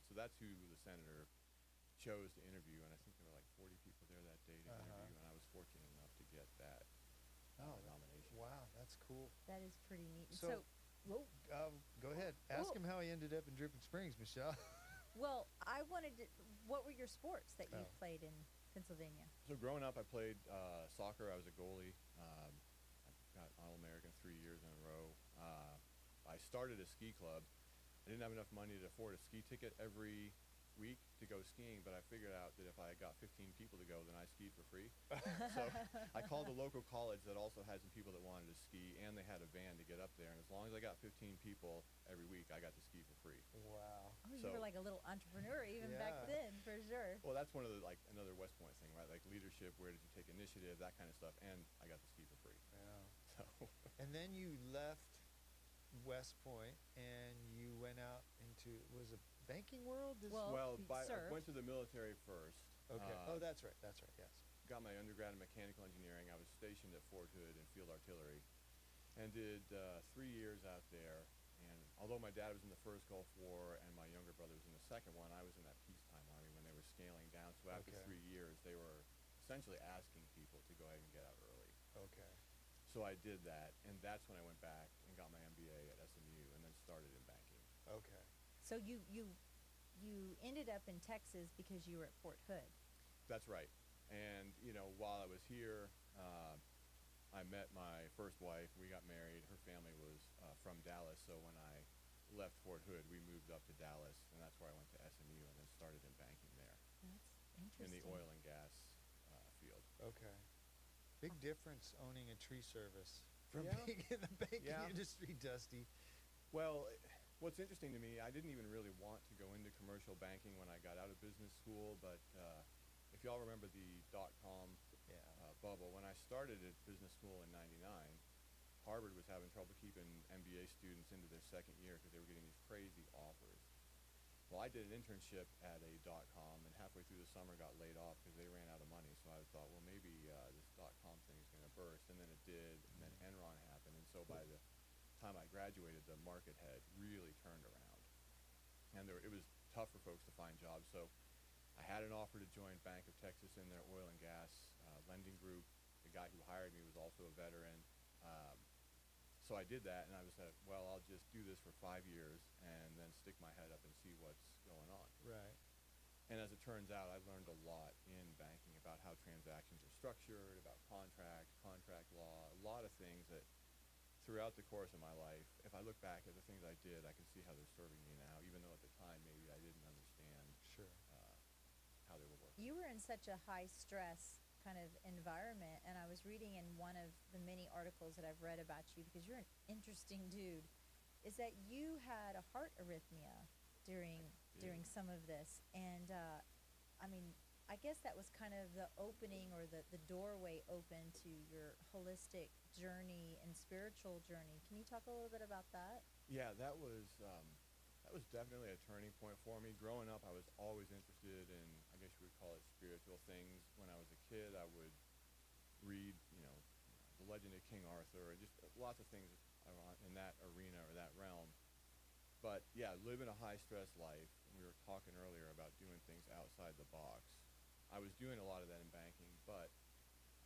reside. So that's who the senator chose to interview, and I think there were like 40 people there that day to interview, and I was fortunate enough to get that nomination. Wow, that's cool. That is pretty neat. So, whoa. Go ahead. Ask him how he ended up in Dripping Springs, Michelle. Well, I wanted to, what were your sports that you played in Pennsylvania? So growing up, I played soccer. I was a goalie. I got All-American 3 years in a row. I started a ski club. I didn't have enough money to afford a ski ticket every week to go skiing, but I figured out that if I got 15 people to go, then I skied for free. So I called a local college that also had some people that wanted to ski, and they had a van to get up there. And as long as I got 15 people every week, I got to ski for free. Wow. Oh, you were like a little entrepreneur even back then, for sure. Well, that's one of the, like, another West Point thing, right? Like leadership, where did you take initiative, that kind of stuff, and I got to ski for free. Yeah. So. And then you left West Point and you went out into, was it banking world? I went to the military first. Okay. That's right, yes. Got my undergrad in mechanical engineering. I was stationed at Fort Hood in field artillery and did 3 years out there. And although my dad was in the first Gulf War and my younger brother was in the second one, I was in that peacetime army when they were scaling down. So after 3 years, they were essentially asking people to go ahead and get out early. Okay. So I did that, and that's when I went back and got my MBA at SMU and then started in banking. Okay. So you ended up in Texas because you were at Fort Hood. That's right. And, while I was here, I met my first wife. We got married. Her family was from Dallas, so when I left Fort Hood, we moved up to Dallas, and that's where I went to SMU and then started in banking there. That's interesting. In the oil and gas field. Okay. Big difference owning a tree service from Yeah. being in the banking industry, Dusty. Well, what's interesting to me, I didn't even really want to go into commercial banking when I got out of business school, but if y'all remember the dot-com bubble, when I started at business school in '99, Harvard was having trouble keeping MBA students into their second year because they were getting these crazy offers. Well, I did an internship at a dot-com, and halfway through the summer got laid off because they ran out of money. So I thought, well, maybe this dot-com thing is going to burst, and then it did, and then Enron happened. And so by the time I graduated, the market had really turned around, and it was tough for folks to find jobs. So I had an offer to join Bank of Texas in their oil and gas lending group. The guy who hired me was also a veteran. So I did that, and I was like, well, I'll just do this for 5 years and then stick my head up and see what's going on. Right. And as it turns out, I learned a lot in banking about how transactions are structured, about contract law, a lot of things that throughout the course of my life, if I look back at the things I did, I can see how they're serving me now, even though at the time maybe I didn't understand how they were working. You were in such a high-stress kind of environment, and I was reading in one of the many articles that I've read about you, because you're an interesting dude, is that you had a heart arrhythmia during some of this, and I guess that was kind of the opening or the doorway open to your holistic journey and spiritual journey. Can you talk a little bit about that? Yeah, that was definitely a turning point for me. Growing up, I was always interested in, I guess you would call it, spiritual things. When I was a kid, I would read, The Legend of King Arthur, and just lots of things in that arena or that realm. But yeah, living a high-stress life, and we were talking earlier about doing things outside the box. I was doing a lot of that in banking, but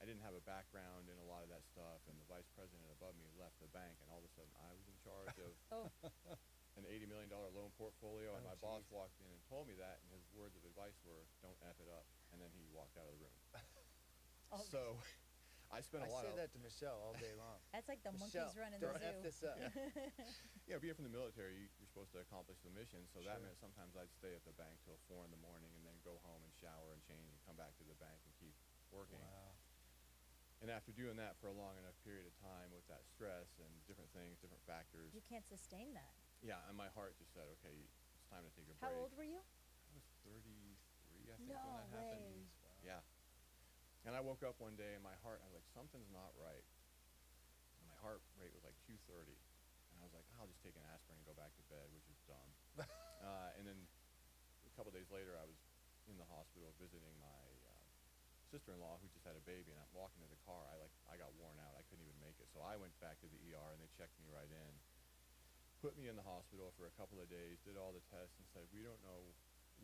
I didn't have a background in a lot of that stuff, and the vice president above me left the bank, and all of a sudden I was in charge of an $80 million loan portfolio, and my boss walked in and told me that, and his words of advice were, don't F it up, and then he walked out of the room. So I spent a lot of... I say that to Michelle all day long. That's like the monkeys running the zoo. Don't F this up. Yeah, being from the military, you're supposed to accomplish the mission, so that meant sometimes I'd stay at the bank till 4 in the morning and then go home and shower and change and come back to the bank and keep working. Wow. And after doing that for a long enough period of time with that stress and different things, different factors... You can't sustain that. Yeah, and my heart just said, okay, it's time to take a break. How old were you? I was 33, I think, No when that happened. way. Wow. Yeah. And I woke up one day and my heart, I was like, something's not right. And my heart rate was like 230. And I was like, I'll just take an aspirin and go back to bed, which is dumb. And then a couple days later, I was in the hospital visiting my sister-in-law who just had a baby, and I'm walking to the car. I got worn out. I couldn't even make it. So I went back to the ER, and they checked me right in, put me in the hospital for a couple of days, did all the tests, and said, we don't know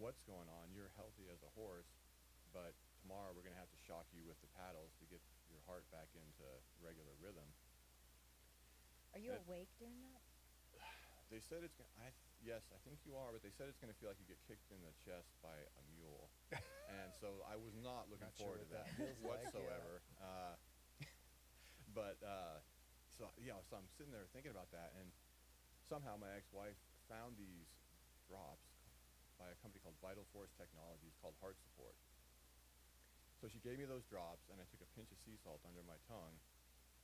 what's going on? You're healthy as a horse, but tomorrow we're going to have to shock you with the paddles to get your heart back into regular rhythm. Are you It- awake during that? They said it's going to, yes, I think you are, but they said it's going to feel like you get kicked in the chest by a mule. And so I was not looking Not sure forward to what that that feels like, yeah. whatsoever. So I'm sitting there thinking about that, and somehow my ex-wife found these drops by a company called Vital Force Technologies called Heart Support. So she gave me those drops, and I took a pinch of sea salt under my tongue,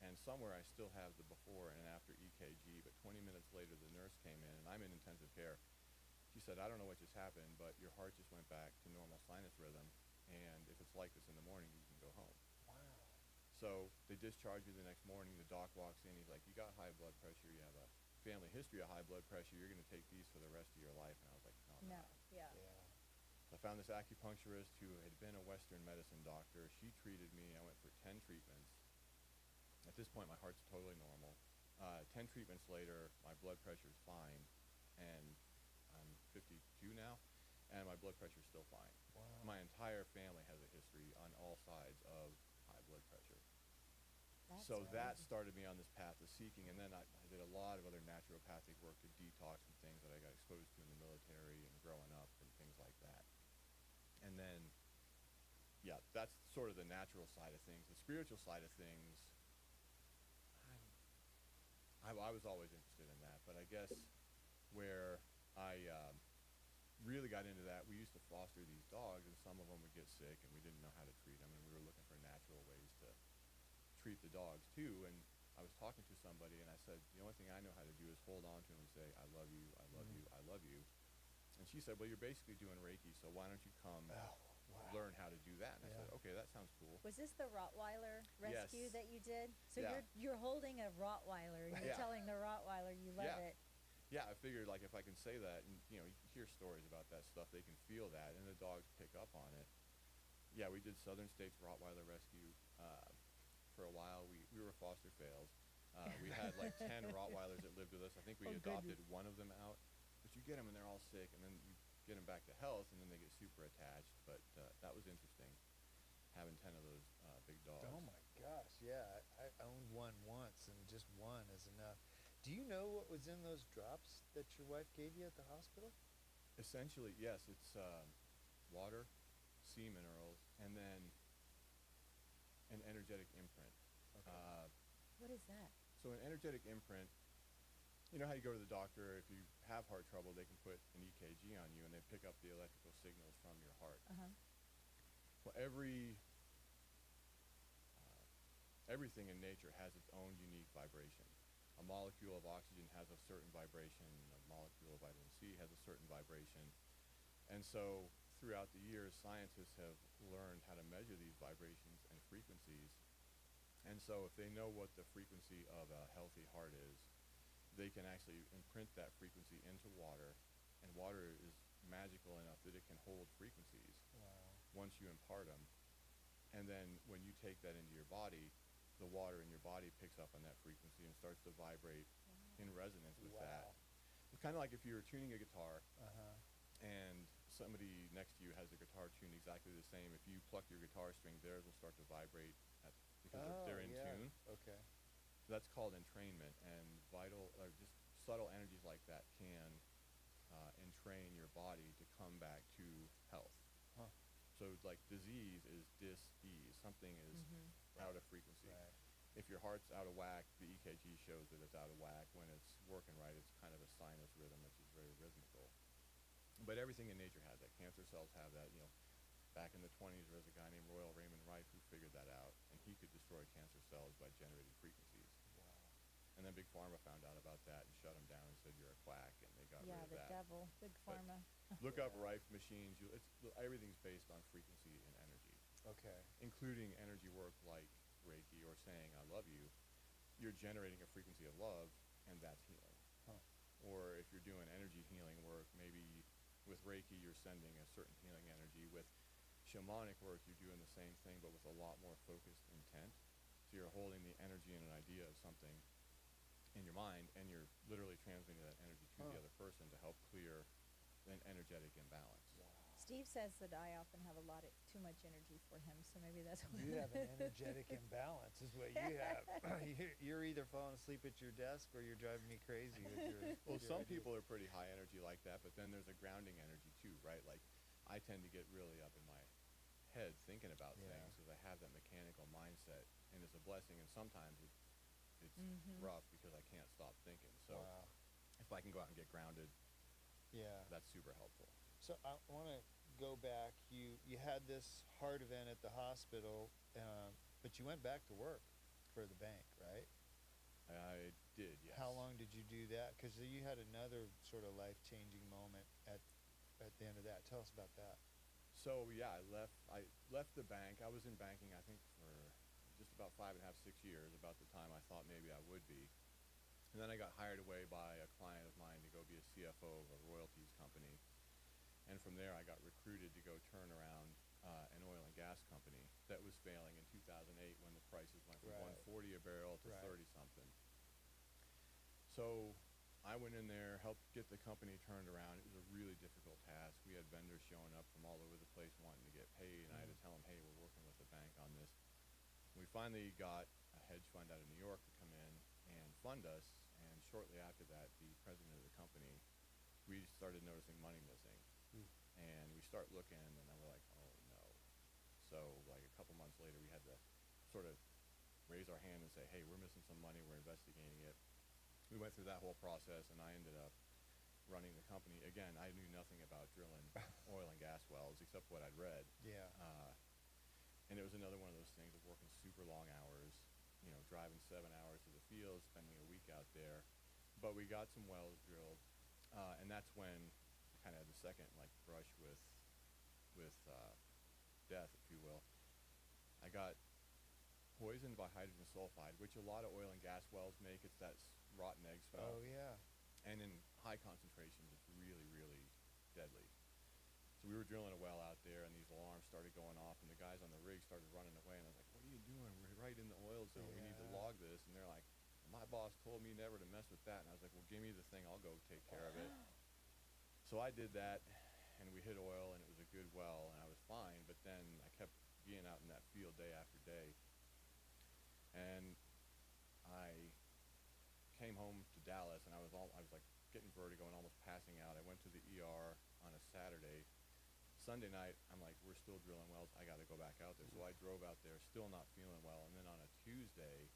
and somewhere I still have the before and after EKG, but 20 minutes later the nurse came in, and I'm in intensive care. She said, I don't know what just happened, but your heart just went back to normal sinus rhythm, and if it's like this in the morning, you can go home. Wow. So they discharge you the next morning. The doc walks in. He's like, you got high blood pressure. You have a family history of high blood pressure. You're going to take these for the rest of your life. And I was like, no, I'm No. not. Yeah. Yeah. So I found this acupuncturist who had been a Western medicine doctor. She treated me. I went for 10 treatments. At this point, my heart's totally normal. 10 treatments later, my blood pressure's fine. And I'm 52 now, and my blood pressure's still fine. Wow. My entire family has a history on all sides of high blood pressure. That's So that crazy. started me on this path of seeking, and then I did a lot of other naturopathic work to detox from things that I got exposed to in the military and growing up and things like that. And then, yeah, that's sort of the natural side of things. The spiritual side of things, I was always interested in that, but I guess where I really got into that, we used to foster these dogs, and some of them would get sick, and we didn't know how to treat them, and we were looking for natural ways to treat the dogs too. And I was talking to somebody, and I said, the only thing I know how to do is hold on to them and say, I love you, I love you, I love you. And she said, well, you're basically doing Reiki, so why don't you come learn how to do that? And I said, okay, that sounds cool. Was this the Rottweiler rescue Yes. that you did? So Yeah. you're holding a Rottweiler, and you're Yeah. telling the Rottweiler you love Yeah. it. Yeah, I figured like if I can say that, and you hear stories about that stuff, they can feel that, and the dogs pick up on it. Yeah, we did Southern States Rottweiler rescue for a while. We were foster fails. We had like 10 Rottweilers that lived with us. I think we Oh, adopted goodness. one of them out, but you get them and they're all sick, and then you get them back to health, and then they get super attached. But that was interesting, having 10 of those big dogs. Oh my gosh, yeah. I owned one once, and just one is enough. Do you know what was in those drops that your wife gave you at the hospital? Essentially, yes, it's water, sea minerals, and then an energetic imprint. Okay. What is that? So an energetic imprint, you know how you go to the doctor, if you have heart trouble, they can put an EKG on you, and they pick up the electrical signals from your heart. Uh-huh. Well, everything in nature has its own unique vibration. A molecule of oxygen has a certain vibration, a molecule of vitamin C has a certain vibration. And so throughout the years, scientists have learned how to measure these vibrations and frequencies. And so if they know what the frequency of a healthy heart is, they can actually imprint that frequency into water, and water is magical enough that it can hold frequencies Wow. once you impart them. And then when you take that into your body, the water in your body picks up on that frequency and starts to vibrate in resonance with that. Wow. It's kind of like if you were tuning a guitar Uh-huh. and somebody next to you has a guitar tuned exactly the same. If you pluck your guitar string, theirs will start to vibrate because they're in yeah. tune. Okay. That's called entrainment, and vital or just subtle energies like that can entrain your body to come back to health. Huh. So like disease is dis-ease. Something is out of frequency. Right. If your heart's out of whack, the EKG shows that it's out of whack. When it's working right, it's kind of a sinus rhythm, which is very rhythmical. But everything in nature has that. Cancer cells have that. Back in the 20s, there was a guy named Royal Raymond Rife who figured that out, and he could destroy cancer cells by generating frequencies. Wow. And then Big Pharma found out about that and shut him down and said, you're a quack, and they got Yeah, rid of the that. devil, big But pharma. Look up Rife machines. Everything's based on frequency and energy, Okay. including energy work like Reiki or saying, I love you. You're generating a frequency of love, and that's healing. Huh. Or if you're doing energy healing work, maybe with Reiki, you're sending a certain healing energy. With shamanic work, you're doing the same thing, but with a lot more focused intent. So you're holding the energy and an idea of something in your mind, and you're literally transmitting that energy to the other person to help clear an energetic imbalance. Wow. Steve says that I often have too much energy for him, so maybe that's what You have an energetic imbalance, is what you have. You're either falling asleep at your desk or you're driving me crazy with your. Well, your some ideas. people are pretty high energy like that, but then there's a grounding energy too, right? Like, I tend to get really up in my head thinking about Yeah. things because I have that mechanical mindset, and it's a blessing. And sometimes it's Mhm. rough because I can't stop thinking. So Wow. if I can go out and get grounded, Yeah. that's super helpful. So I want to go back. You had this heart event at the hospital, but you went back to work for the bank, right? I did, yes. How long did you do that? Because you had another sort of life-changing moment at the end of that. Tell us about that. So yeah, I left the bank. I was in banking, I think, for just about 5.5, 6 years, about the time I thought maybe I would be. And then I got hired away by a client of mine to go be a CFO of a royalties company. And from there, I got recruited to go turn around an oil and gas company that was failing in 2008 when the prices went from Right. 140 a barrel to Right. 30 something. So I went in there, helped get the company turned around. It was a really difficult task. We had vendors showing up from all over the place wanting to get paid, and I had to tell them, hey, we're working with the bank on this. We finally got a hedge fund out of New York to come in and fund us, and shortly after that, the president of the company, we started noticing money missing. And we start looking, and then we're like, oh no. So like a couple months later, we had to sort of raise our hand and say, hey, we're missing some money, we're investigating it. We went through that whole process, and I ended up running the company. Again, I knew nothing about drilling oil and gas wells except what I'd read. Yeah. And it was another one of those things of working super long hours, driving 7 hours to the field, spending a week out there. But we got some wells drilled, and that's when I kind of had the second brush with death, if you will. I got poisoned by hydrogen sulfide, which a lot of oil and gas wells make. It's that rotten egg smell. Oh yeah. And in high concentrations, it's really, really deadly. So we were drilling a well out there, and these alarms started going off, and the guys on the rig started running away, and I was like, what are you doing? We're right in the oil zone. We need to Yeah. log this. And they're like, my boss told me never to mess with that. And I was like, well, give me the thing. I'll go take care of it. So I did that, and we hit oil, and it was a good well, and I was fine. But then I kept being out in that field day after day. And I came home to Dallas, and I was like getting vertigo and almost passing out. I went to the ER on a Saturday. Sunday night, I'm like, we're still drilling wells. I got to go back out there. So I drove out there, still not feeling well. And then on a Tuesday,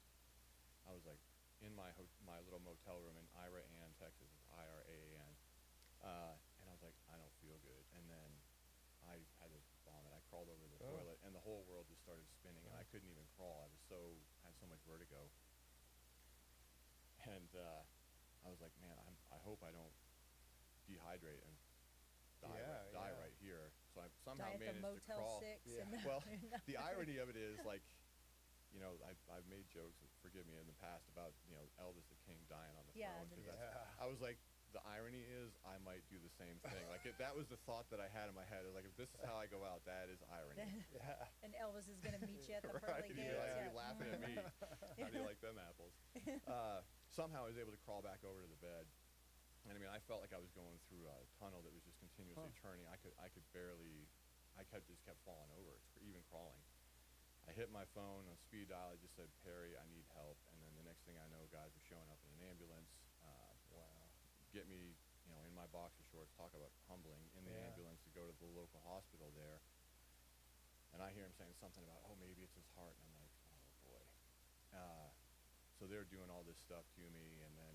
I was like in my little motel room in Iraan, Texas. It's Iraan. And I was like, I don't feel good. And then I had to vomit. I crawled over the toilet, and the whole world just started spinning, and I couldn't even crawl. I had so much vertigo. And I was like, man, I hope I don't dehydrate and die right here. So I somehow Die at the managed to Motel crawl. 6. Yeah. And Well, the irony of it is, like, I've made jokes, forgive me, in the past about, Elvis the King dying on the Yeah, throne. 'Cause Yeah. I was like, the irony is I might do the same thing. Like, that was the thought that I had in my head. Like, if this is how I go out, that is irony. Yeah. And Elvis is going to meet you at the Right, pearly you're gates. like, Yeah. you're laughing at me. How do you like them apples? Somehow I was able to crawl back over to the bed. And I mean, I felt like I was going through a tunnel that was just continuously turning. I could barely, just kept falling over, even crawling. I hit my phone on speed dial. I just said, Perry, I need help. And then the next thing I know, guys were showing up in an ambulance. Wow. Get me, in my boxer shorts, talk about humbling, in the ambulance to go to the local hospital there. And I hear him saying something about, oh, maybe it's his heart. And I'm like, oh, boy. So they're doing all this stuff to me, and then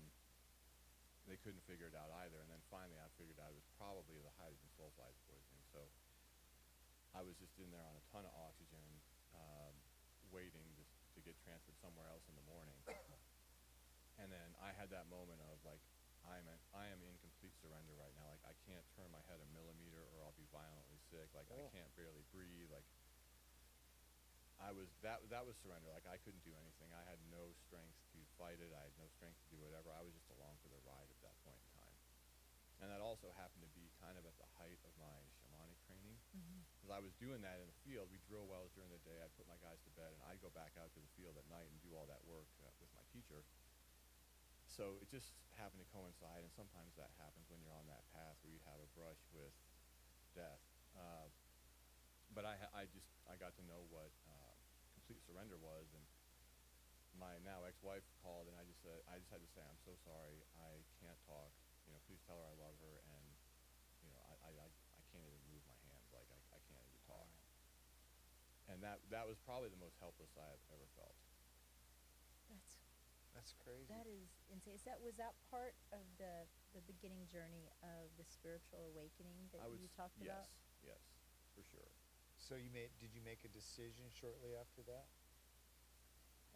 they couldn't figure it out either. And then finally I figured out it was probably the hydrogen sulfide poisoning. So I was just in there on a ton of oxygen, waiting to get transferred somewhere else in the morning. And then I had that moment of like, I am in complete surrender right now. Like, I can't turn my head a millimeter or I'll be violently sick. Like, I can't barely breathe. Like, that was surrender. Like, I couldn't do anything. I had no strength to fight it. I had no strength to do whatever. I was just along for the ride at that point in time. And that also happened to be kind of at the height of my shamanic training. Because I was doing that in the field. We drill wells during the day. I'd put my guys to bed, and I'd go back out to the field at night and do all that work with my teacher. So it just happened to coincide, and sometimes that happens when you're on that path where you have a brush with death. I got to know what complete surrender was, and my now ex-wife called, and I just had to say, I'm so sorry, I can't talk. Please tell her I love her, and I can't even move my hands, like I can't even talk. And that was probably the most helpless I have ever felt. That's crazy. That is insane. Was that part of the beginning journey of the spiritual awakening that you talked about? Yes, for sure. So did you make a decision shortly after that?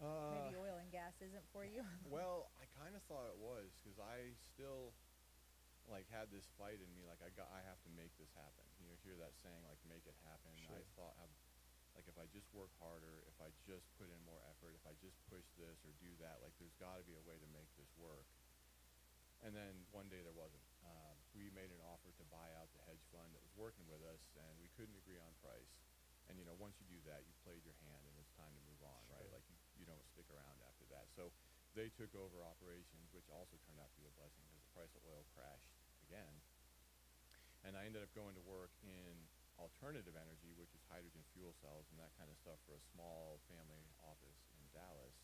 Maybe oil and gas isn't for you? Well, I kind of thought it was, because I still had this fight in me, I have to make this happen. Hear that saying, make it happen. Sure. I thought, if I just work harder, if I just put in more effort, if I just push this or do that, there's got to be a way to make this work. And then one day there wasn't. We made an offer to buy out the hedge fund that was working with us, and we couldn't agree on price. And once you do that, you played your hand, and it's time to move on, Sure. right? You don't stick around after that. So they took over operations, which also turned out to be a blessing, because the price of oil crashed again. And I ended up going to work in alternative energy, which is hydrogen fuel cells and that kind of stuff, for a small family office in Dallas.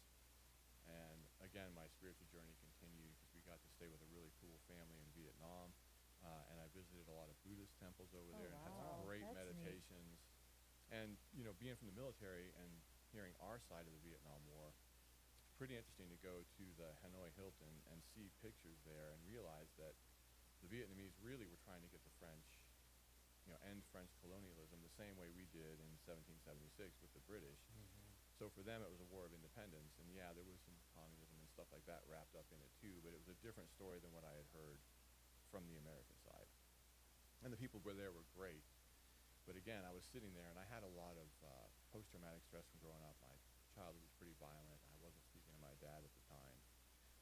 And again, my spiritual journey continued, because we got to stay with a really cool family in Vietnam. And I visited a lot of Buddhist temples over there, and had wow. some great That's neat. meditations. And, being from the military and hearing our side of the Vietnam War, it's pretty interesting to go to the Hanoi Hilton and see pictures there and realize that the Vietnamese really were trying to get the French, end French colonialism the same way we did in 1776 with the British. Mm-hmm. So for them, it was a war of independence. And yeah, there was some communism and stuff like that wrapped up in it too, but it was a different story than what I had heard from the American side. And the people there were great. But again, I was sitting there, and I had a lot of post-traumatic stress from growing up. My childhood was pretty violent. I wasn't speaking to my dad at the time.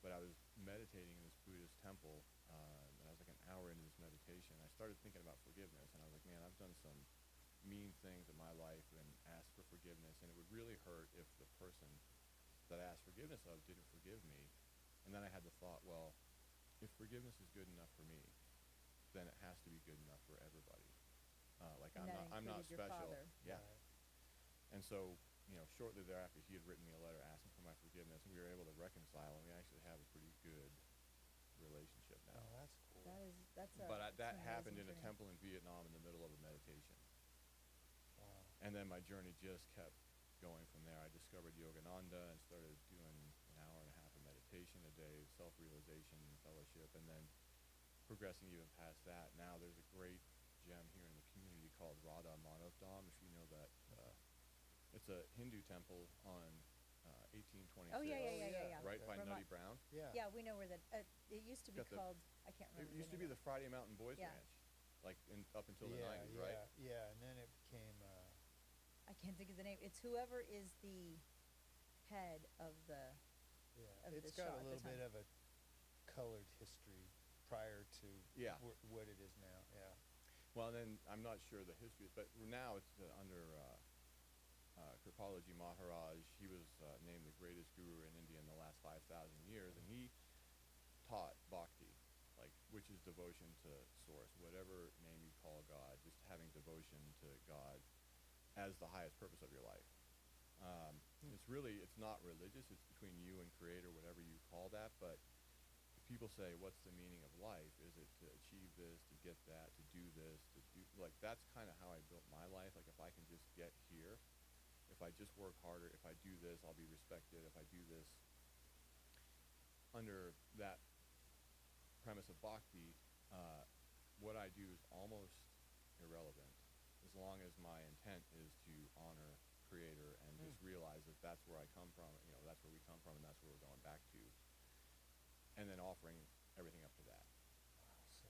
But I was meditating in this Buddhist temple, and I was an hour into this meditation. I started thinking about forgiveness, and I was like, man, I've done some mean things in my life and asked for forgiveness, and it would really hurt if the person that I asked forgiveness of didn't forgive me. And then I had the thought, well, if forgiveness is good enough for me, then it has to be good enough for everybody. And I'm not included your special. father. Yeah. Right. And so, shortly thereafter, he had written me a letter asking for my forgiveness, and we were able to reconcile, and we actually have a pretty good relationship now. Oh, that's cool. That happened in a journey. temple in Vietnam in the middle of a meditation. Wow. And then my journey just kept going from there. I discovered Yogananda and started doing an hour and a half of meditation a day, self-realization and fellowship, and then progressing even past that. Now there's a great gem here in the community called Radha Manavdham, if you know that. It's a Hindu temple on 1826. Oh, yeah. Right by Vermont. Nutty Brown. Yeah. Yeah, we know where that. It used to be Got the- called. I can't remember. It used to name be of the Friday Mountain Boys Yeah. Ranch, up until the yeah, 90s, yeah, right? Yeah, and then it became. I can't think of the name. It's whoever is the head of the. Yeah, Of it's the got Shah a at the little bit time. of a colored history prior to Yeah. what it is now. Yeah. Well, then I'm not sure the history, but now it's under Kripalaji Maharaj. He was named the greatest guru in India in the last 5,000 years, and he taught bhakti, which is devotion to source, whatever name you call God, just having devotion to God as the highest purpose of your life. It's not religious. It's between you and Creator, whatever you call that. But people say, what's the meaning of life? Is it to achieve this, to get that, to do this, to do, that's kind of how I built my life. If I can just get here, if I just work harder, if I do this, I'll be respected. If I do this under that premise of bhakti, what I do is almost irrelevant, as long as my intent is to honor Creator and just realize that that's where I come from, that's where we come from, and that's where we're going back to, and then offering everything up to that.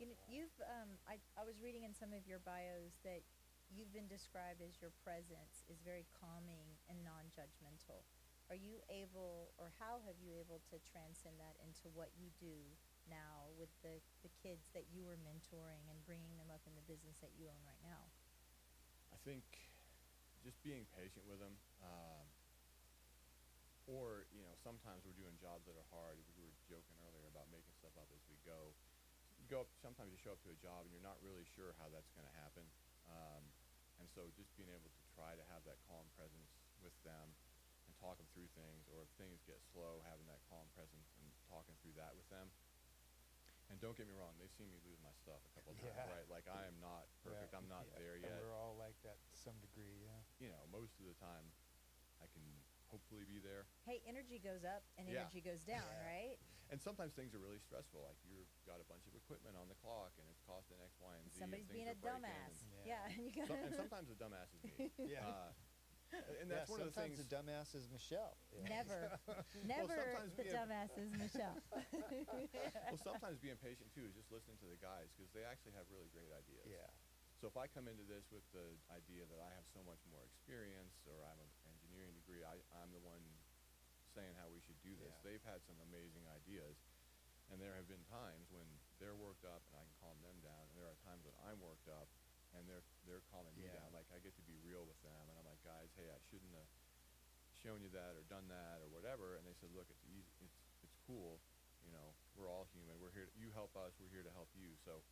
You've. I was reading in some of your bios that you've been described as your presence is very calming and non-judgmental. Are you able, or how have you able to transcend that into what you do now with the kids that you were mentoring and bringing them up in the business that you own right now? I think just being patient with them, or sometimes we're doing jobs that are hard. We were joking earlier about making stuff up as we go. Sometimes you show up to a job and you're not really sure how that's going to happen, and so just being able to try to have that calm presence with them and talk them through things, or if things get slow, having that calm presence and talking through that with them. And don't get me wrong, they've seen me lose my stuff a couple of times, Yeah. right? Like, I am not perfect. I'm not there And yet. we're all like that to some degree, yeah. You know, most of the time I can hopefully be there. Hey, energy goes up and Yeah. energy goes down, Yeah. right? And sometimes things are really stressful. Like, you've got a bunch of equipment on the clock and it's costing X, Y, and Z. Somebody's and being things a are breaking dumbass. and- Yeah, and you got and sometimes the dumbass is me. Yeah. And that's one of the sometimes things. the dumbass is Michelle. Yeah. never sometimes the being- dumbass is Michelle. Well, sometimes being patient too is just listening to the guys, because they actually have really great ideas. Yeah. So if I come into this with the idea that I have so much more experience, or I'm an engineering degree, I'm the one saying how we should do this. Yeah. They've had some amazing ideas, and there have been times when they're worked up and I can calm them down, and there are times when I'm worked up and they're calming me Yeah. down. Like, I get to be real with them, and I'm like, guys, hey, I shouldn't have shown you that or done that or whatever. And they said, look, it's easy, it's cool. You know, we're all human. We're here. You help us. We're here to help you. So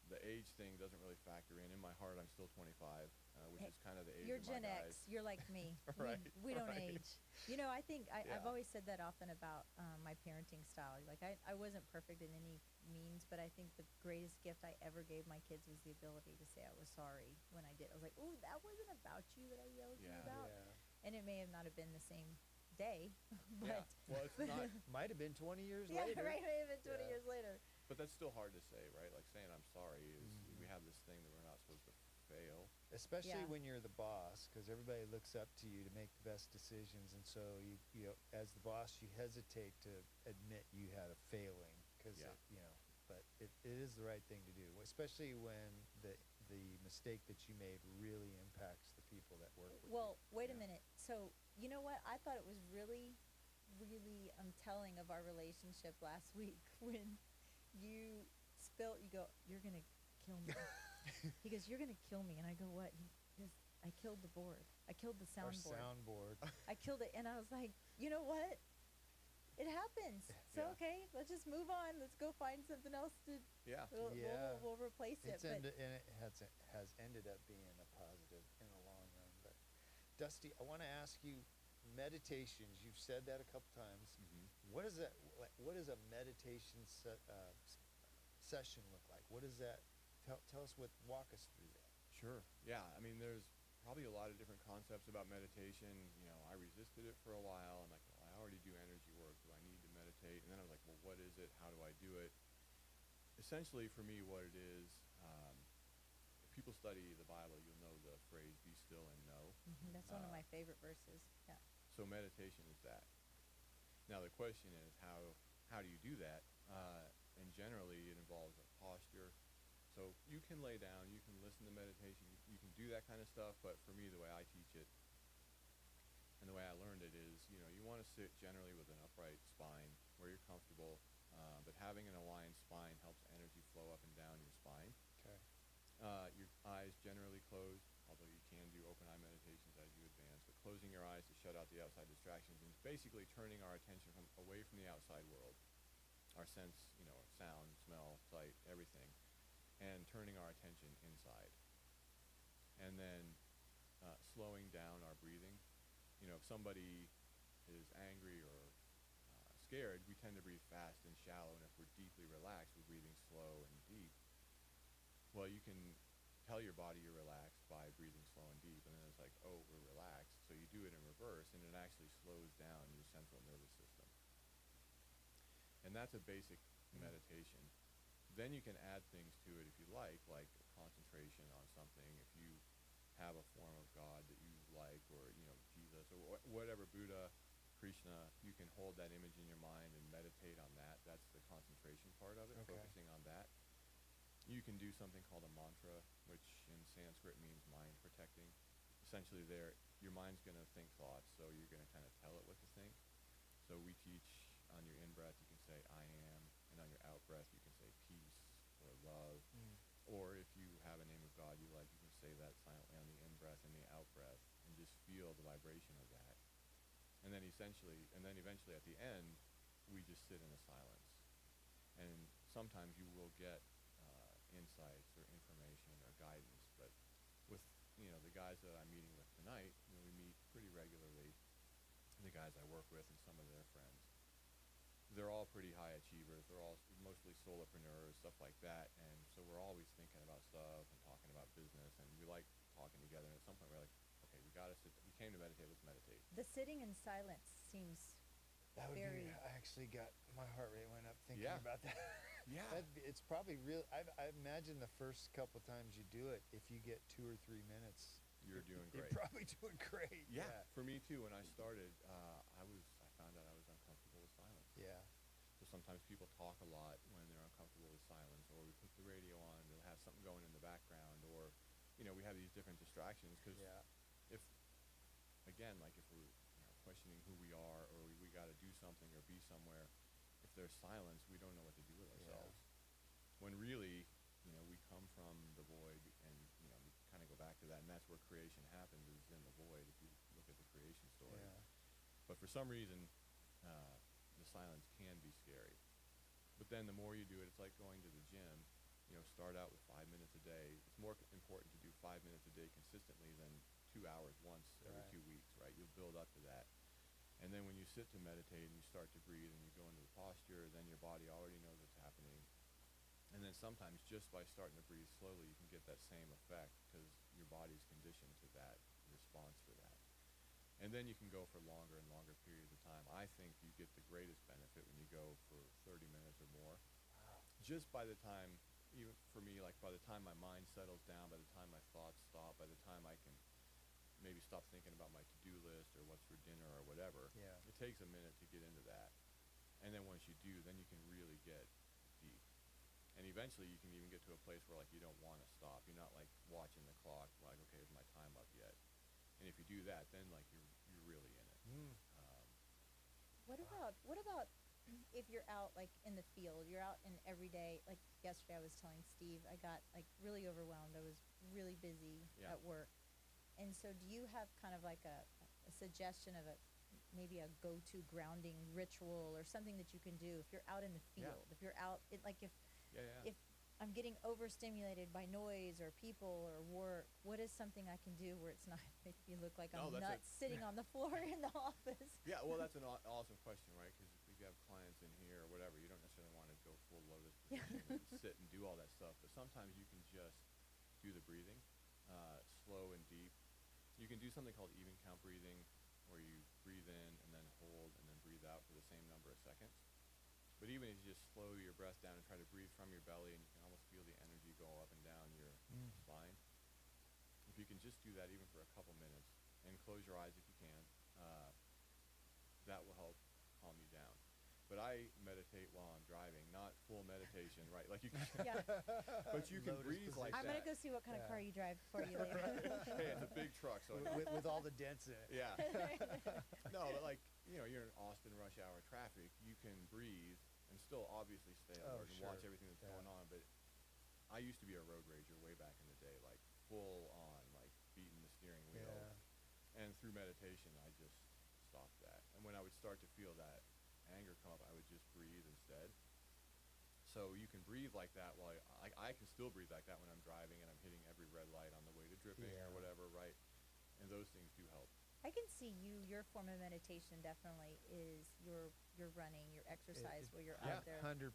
the age thing doesn't really factor in. In my heart, I'm still 25, which Hey, is kind of the age You're of my Gen guys. X. You're like me. Right, We don't right. age. You know, I think I've Yeah. always said that often about my parenting style. Like, I wasn't perfect in any means, but I think the greatest gift I ever gave my kids was the ability to say I was sorry when I did. I was like, oh, that wasn't about you that I yelled at you Yeah. about. Yeah. And it may have not have been the same day, but Yeah. Well, it's not. Might have been 20 years yeah, later. right. May have been 20 Yeah. years later. But that's still hard to say, right? Like, saying I'm sorry is, Mhm. we have this thing that we're not supposed to fail. Especially Yeah. when you're the boss, because everybody looks up to you to make the best decisions, and so you know, as the boss, you hesitate to admit you had a failing, because Yeah. but it is the right thing to do, especially when the mistake that you made really impacts the people that work with Well, you. wait a Yeah. minute. So, you know what? I thought it was really, really telling of our relationship last week when you go, you're going to kill me. He goes, you're going to kill me. And I go, what? He goes, I killed the board. I killed the Our soundboard. soundboard. I killed it. And I was like, you know what? It happens. So, Yeah. okay, let's just move on. Let's go find something else to, Yeah. Yeah. we'll replace it. It's But and it has ended up being a positive in the long run. But Dusty, I want to ask you, meditations. You've said that a couple times. Mm-hmm. What is that? What does a meditation session look like? What is that? Tell us walk us through that. Sure. Yeah. I mean, there's probably a lot of different concepts about meditation. You know, I resisted it for a while. I'm like, well, I already do energy work. Do I need to meditate? And then I was like, well, what is it? How do I do it? Essentially, for me, what it is, if people study the Bible, you'll know the phrase, be still and know. that's one of Uh, my favorite verses. Yeah. So meditation is that. Now the question is, how do you do that? And generally, it involves a posture. So you can lay down, you can listen to meditation, you can do that kind of stuff. But for me, the way I teach it, and the way I learned it is, you want to sit generally with an upright spine where you're comfortable. But having an aligned spine helps energy flow up and down your spine. Okay. Your eyes generally closed, although you can do open eye meditations as you advance, but closing your eyes to shut out the outside distractions, and basically turning our attention away from the outside world, our sense, sound, smell, sight, everything, and turning our attention inside. And then slowing down our breathing. If somebody is angry or scared, we tend to breathe fast and shallow, and if we're deeply relaxed, we're breathing slow and deep. Well, you can tell your body you're relaxed by breathing slow and deep, and then it's like, oh, we're relaxed. So you do it in reverse, and it actually slows down your central nervous system. And that's a basic meditation. Then you can add things to it if you like concentration on something. If you have a form of God that you like, or Jesus, or whatever, Buddha, Krishna, you can hold that image in your mind and meditate on that. That's the concentration part of it, Okay. focusing on that. You can do something called a mantra, which in Sanskrit means mind protecting. Essentially your mind's going to think thoughts, so you're going to kind of tell it what to think. So we teach on your in-breath, you can say I am, and on your out-breath, you can say peace or love. Or if you have a name of God you like, you can say that silently on the in-breath and the out-breath, and just feel the vibration of that. And then eventually at the end, we just sit in a silence. And sometimes you will get insights or information or guidance, but with the guys that I'm meeting with tonight, we meet pretty regularly, the guys I work with and some of their friends. They're all pretty high achievers. They're all mostly solopreneurs, stuff like that. And so we're always thinking about stuff and talking about business, and we like talking together. And at some point we're like, okay, we came to meditate, let's meditate. The sitting in silence seems That would very... be, I actually got, my heart rate went up thinking Yeah. about that. Yeah. It's probably real. I imagine the first couple times you do it, if you get 2 or 3 minutes, You're doing you're great. probably doing great. Yeah, for me too. When I started, I found out I was uncomfortable with silence. Yeah. So sometimes people talk a lot when they're uncomfortable with silence, or we put the radio on to have something going in the background, or we have these different distractions. Because Yeah. if we're questioning who we are, or we got to do something or be somewhere, if there's silence, we don't know what to do with ourselves. When really, we come from the void, and we kind of go back to that, and that's where creation happens, is in the void. If you look at the creation story, Yeah. but for some reason, the silence can be scary. But then the more you do it, it's like going to the gym. Start out with 5 minutes a day. It's more important to do 5 minutes a day consistently than 2 hours once every Right. 2 weeks, right? You'll build up to that. And then when you sit to meditate and you start to breathe and you go into the posture, then your body already knows what's happening. And then sometimes just by starting to breathe slowly, you can get that same effect because your body's conditioned to that response for that. And then you can go for longer and longer periods of time. I think you get the greatest benefit when you go for 30 minutes or more. Wow. Just by the time, even for me, like by the time my mind settles down, by the time my thoughts stop, by the time I can maybe stop thinking about my to-do list or what's for dinner or whatever, Yeah. it takes a minute to get into that. And then once you do, then you can really get deep. And eventually you can even get to a place where like you don't want to stop. You're not like watching the clock, like, okay, is my time up yet? And if you do that, then like you're really in it. What about if you're out like in the field, you're out in every day, like yesterday I was telling Steve, I got like really overwhelmed. I was really busy Yeah. at work. And so do you have kind of like a suggestion of maybe a go-to grounding ritual or something that you can do if you're out in the Yeah. field? If you're out, if Yeah. I'm getting overstimulated by noise or people or work, what is something I can do where it's not making me look like I'm that's nuts sitting on the floor in the office? Yeah, well, that's an awesome question, right? Because if you have clients in here or whatever, you don't necessarily want to go full lotus position and sit and do all that stuff. But sometimes you can just do the breathing, slow and deep. You can do something called even count breathing, where you breathe in and then hold and then breathe out for the same number of seconds. But even if you just slow your breath down and try to breathe from your belly, and you can almost feel the energy go up and down your spine. If you can just do that even for a couple minutes, and close your eyes if you can, that will help calm you down. But I meditate while I'm driving, not full meditation, right? Like you can, Yeah. but you can Lotus breathe like I'm that. going to go see what kind of Yeah. car you drive for you later. Hey, it's a big truck, so with all the dents in it. yeah. No, but like, you're in Austin rush hour traffic, you can breathe and still obviously stay Oh, alert and watch sure. everything that's Yeah. going on. But I used to be a road rager way back in the day, like full on, like beating the steering wheel. Yeah. And through meditation, I just stopped that. And when I would start to feel that anger come up, I would just breathe instead. So you can breathe like that while I can still breathe like that when I'm driving and I'm hitting every red light on the way to dripping Yeah. or whatever, right? And those things do help. I can see your form of meditation definitely is your running, your exercise where you're out there. 100%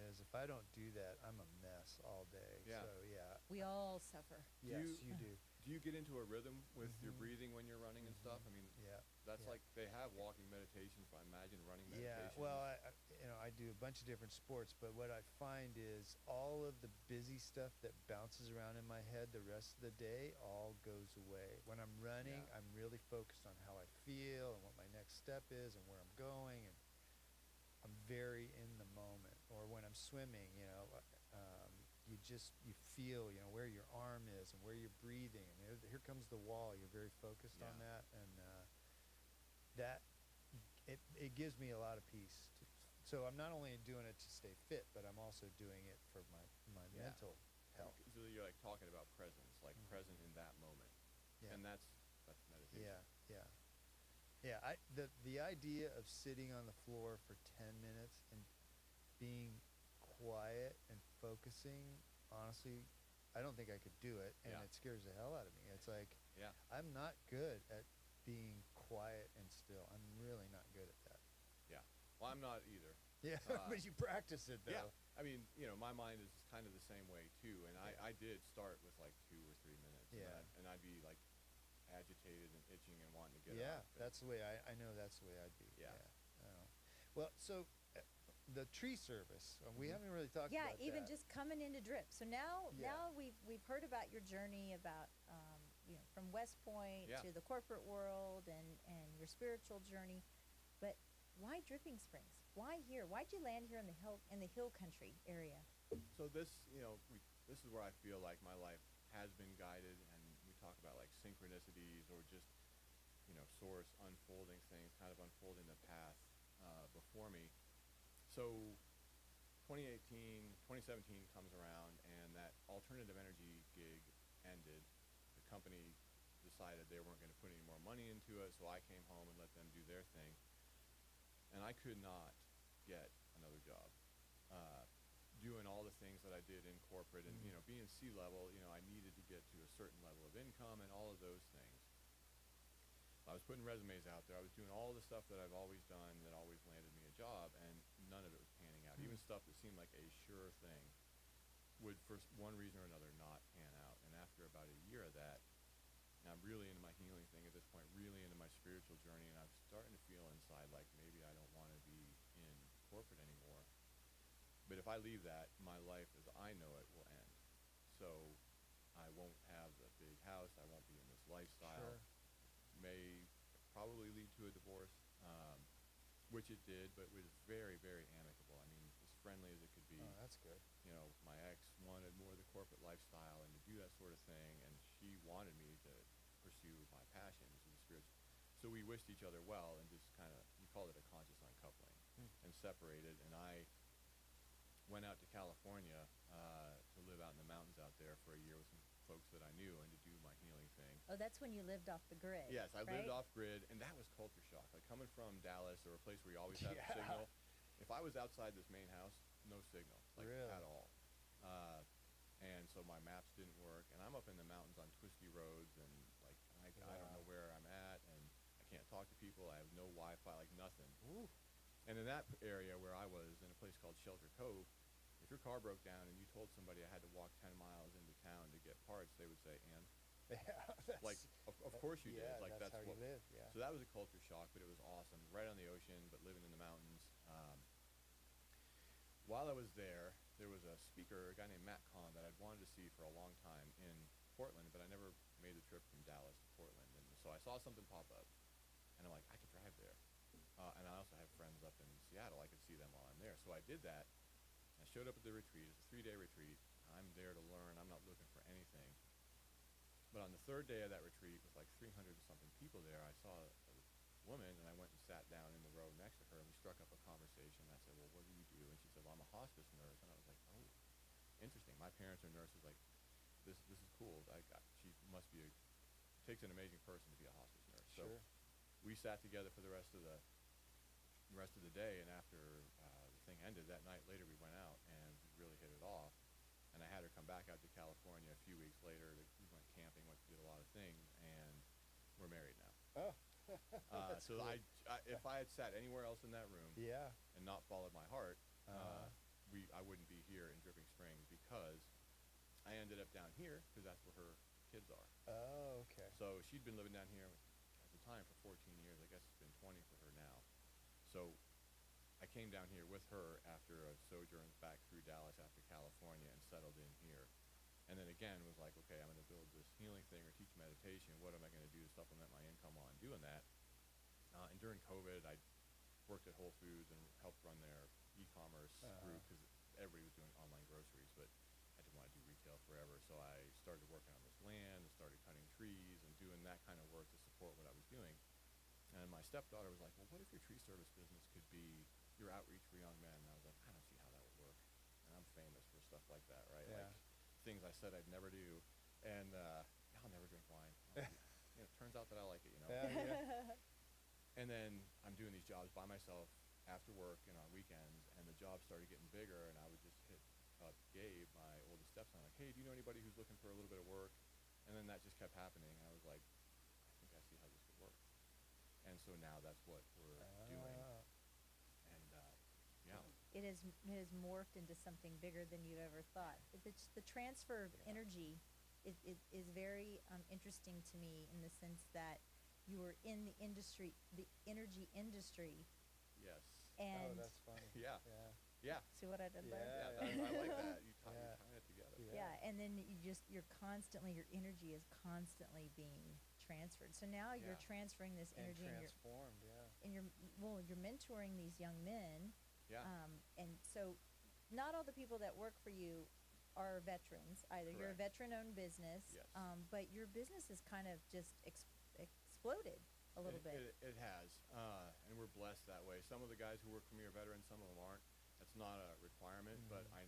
is. If I don't do that, I'm a mess all day. Yeah. So yeah. We all suffer. Yes, you do. Do you get into a rhythm with your breathing when you're running and stuff? I mean, Yeah. that's yeah. like they have walking meditation, so I imagine running meditation. Yeah, well, I do a bunch of different sports, but what I find is all of the busy stuff that bounces around in my head the rest of the day all goes away. When I'm running, Yeah. I'm really focused on how I feel and what my next step is and where I'm going, and I'm very in the moment. Or when I'm swimming, you feel, where your arm is and where you're breathing, and here comes the wall. You're very focused on Yeah. that, and that it gives me a lot of peace. So I'm not only doing it to stay fit, but I'm also doing it for my Yeah. mental health. So you're like talking about presence, like present in that moment, Yeah. and that's meditation. Yeah. The idea of sitting on the floor for 10 minutes and being quiet and focusing, honestly, I don't think I could do it, and Yeah. it scares the hell out of me. It's like, Yeah. I'm not good at being quiet and still. I'm really not good at that. Yeah. Well, I'm not either. Yeah, but you practice it, though. Yeah. I mean, my mind is kind of the same way too. And I did start with like 2 or 3 minutes. Yeah. And I'd be like agitated and itching and wanting to get Yeah, up. and- that's the way I know that's the way I'd be. Yeah. Oh. Well, so the tree service, we haven't really talked Yeah, about even that. just coming into Drip. So now, Yeah. we've heard about your journey about from West Point Yeah. to the corporate world and your spiritual journey, but why Dripping Springs? Why here? Why'd you land here in the hill country area? So this, this is where I feel like my life has been guided, and we talk about like synchronicities or just, source unfolding things, kind of unfolding the path before me. So 2017 comes around, and that alternative energy gig ended. The company decided they weren't going to put any more money into it, so I came home and let them do their thing. And I could not get another job. Doing all the things that I did in corporate and, being C-level, I needed to get to a certain level of income and all of those things. I was putting resumes out there. I was doing all the stuff that I've always done that always landed me a job, and none of it was panning out. Even stuff that seemed like a sure thing would, for one reason or another, not pan out. And after about a year of that, I'm really into my healing thing at this point, really into my spiritual journey, and I'm starting to feel inside like maybe I don't want to be in corporate anymore. But if I leave that, my life as I know it will end. So I won't have the big house. I won't be in this lifestyle. Sure. May probably lead to a divorce, which it did, but it was very, very amicable. I mean, as friendly as it could be. Oh, that's good. My ex wanted more of the corporate lifestyle and to do that sort of thing, and she wanted me to pursue my passion, which is the spiritual. So we wished each other well and just kind of, you call it a conscious uncoupling, and separated. And I went out to California to live out in the mountains out there for a year with some folks that I knew and to do my healing thing. Oh, that's when you lived off the grid. Yes, I lived right? off grid, and that was culture shock. Like coming from Dallas, or a place where you always have Yeah. signal. If I was outside this main house, no signal, like Really? at all. And so my maps didn't work, and I'm up in the mountains on twisty roads, and like I don't know where I'm at, and I can't talk to people. I have no Wi-Fi, like nothing. Ooh. And in that area where I was, in a place called Shelter Cove, if your car broke down and you told somebody I had to walk 10 miles into town to get parts, they would say, "And?" Yeah, Like, of course you did. Yeah, Like that's how what, you live. Yeah. So that was a culture shock, but it was awesome. Right on the ocean, but living in the mountains. While I was there was a speaker, a guy named Matt Kahn, that I'd wanted to see for a long time in Portland, but I never made the trip from Dallas to Portland. And so I saw something pop up, and I'm like, I could drive there. And I also have friends up in Seattle. I could see them while I'm there. So I did that. I showed up at the retreat. It's a 3-day retreat. I'm there to learn. I'm not looking for anything. But on the third day of that retreat, with like 300 and something people there, I saw a woman, and I went and sat down in the row next to her, and we struck up a conversation. I said, "Well, what do you do?" And she said, "Well, I'm a hospice nurse." And I was like, "Oh, interesting. My parents are nurses. Like, this is cool. She must be takes an amazing person to be a hospice nurse." So Sure. we sat together for the rest of the day, and after the thing ended that night, later we went out and we really hit it off. And I had her come back out to California a few weeks later. We went camping, did a lot of things, and we're married now. Oh. So cool. if I had sat anywhere else in that room Yeah. and not followed my heart, Uh-huh. I wouldn't be here in Dripping Springs, because I ended up down here because that's where her kids are. Oh, okay. So she'd been living down here at the time for 14 years. I guess it's been 20 for her now. So I came down here with her after a sojourn back through Dallas after California and settled in here. And then again was like, okay, I'm going to build this healing thing or teach meditation. What am I going to do to supplement my income while I'm doing that? And during COVID, I worked at Whole Foods and helped run their e-commerce group, because everybody was doing online groceries, but I didn't want to do retail forever. So I started working on this land and started cutting trees and doing that kind of work to support what I was doing. And my stepdaughter was like, "Well, what if your tree service business could be your outreach for young men?" And I was like, "I don't see how that would work. And I'm famous for stuff like that, right? Yeah. Like things I said I'd never do. And I'll never drink wine. It turns out that I like it, Yeah. And then I'm doing these jobs by myself after work and on weekends, and the job started getting bigger, and I would just hit up Gabe, my oldest stepson, like, hey, do you know anybody who's looking for a little bit of work? And then that just kept happening. I was like, I think I see how this could work. And so now that's what we're doing. And yeah, It has morphed into something bigger than you've ever thought. The transfer of energy is very interesting to me, in the sense that you were in the industry, the energy industry, yes, and that's funny. yeah, Yeah. yeah, see what I did there? yeah. Yeah. I like that. You're Yeah. tying it together. Yeah, and then your energy is constantly being transferred. So now you're Yeah. transferring this And energy, transformed, yeah. and you're mentoring these young men. Yeah. And so not all the people that work for you are veterans either. You're a Correct. veteran-owned business, Yes. but your business has kind of just exploded a little bit. It has, and we're blessed that way. Some of the guys who work for me are veterans, some of them aren't. That's not a requirement, but I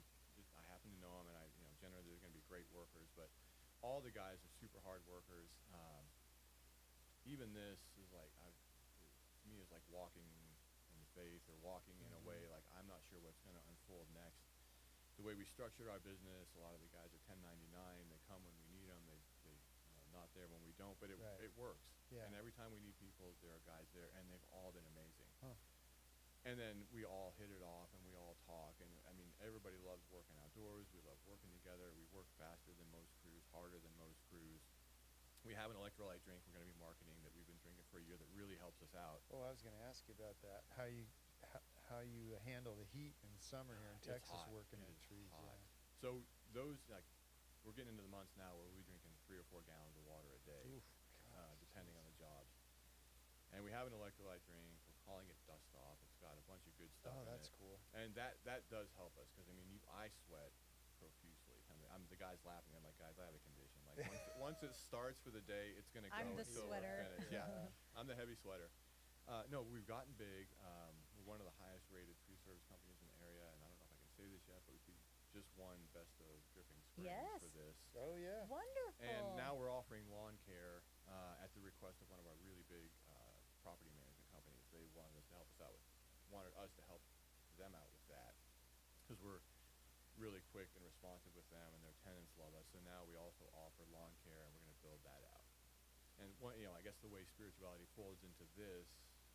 happen to know them, and generally they're going to be great workers. But all the guys are super hard workers. Even this is like, to me, is like walking in the faith, or walking in a way like I'm not sure what's going to unfold next. The way we structured our business, a lot of the guys are 1099. They come when we need them. They not there when we don't, but it works. Yeah. And every time we need people, there are guys there, and they've all been amazing. Huh. And then we all hit it off, and we all talk, and I mean, everybody loves working outdoors. We love working together. We work faster than most crews, harder than most crews. We have an electrolyte drink we're going to be marketing that we've been drinking for a year that really helps us out. Oh, I was going to ask you about that. How you handle the heat in the summer here in It's Texas, hot. working It in is trees. hot. Yeah. So those, like, we're getting into the months now where we'll be drinking 3 or 4 gallons of water a day, Oof, God, depending on the jobs. And we have an electrolyte drink. We're calling it Dust Off. It's got a bunch of good stuff Oh, in that's it. cool. And that does help us, because I mean, I sweat profusely. I'm the guy's laughing. I'm like, guys, I have a condition. Like once it starts for the day, it's gonna go I'm the until sweater. we're finished. Yeah, I'm the heavy sweater. No, we've gotten big. We're one of the highest rated tree service companies in the area, and I don't know if I can say this yet, but we just won Best of Dripping Springs Yes. for this. Oh, yeah. Wonderful. And now we're offering lawn care at the request of one of our really big property management companies. They wanted us to help them out with that, because we're really quick and responsive with them, and their tenants love us. So now we also offer lawn care, and we're going to build that out. And I guess the way spirituality folds into this,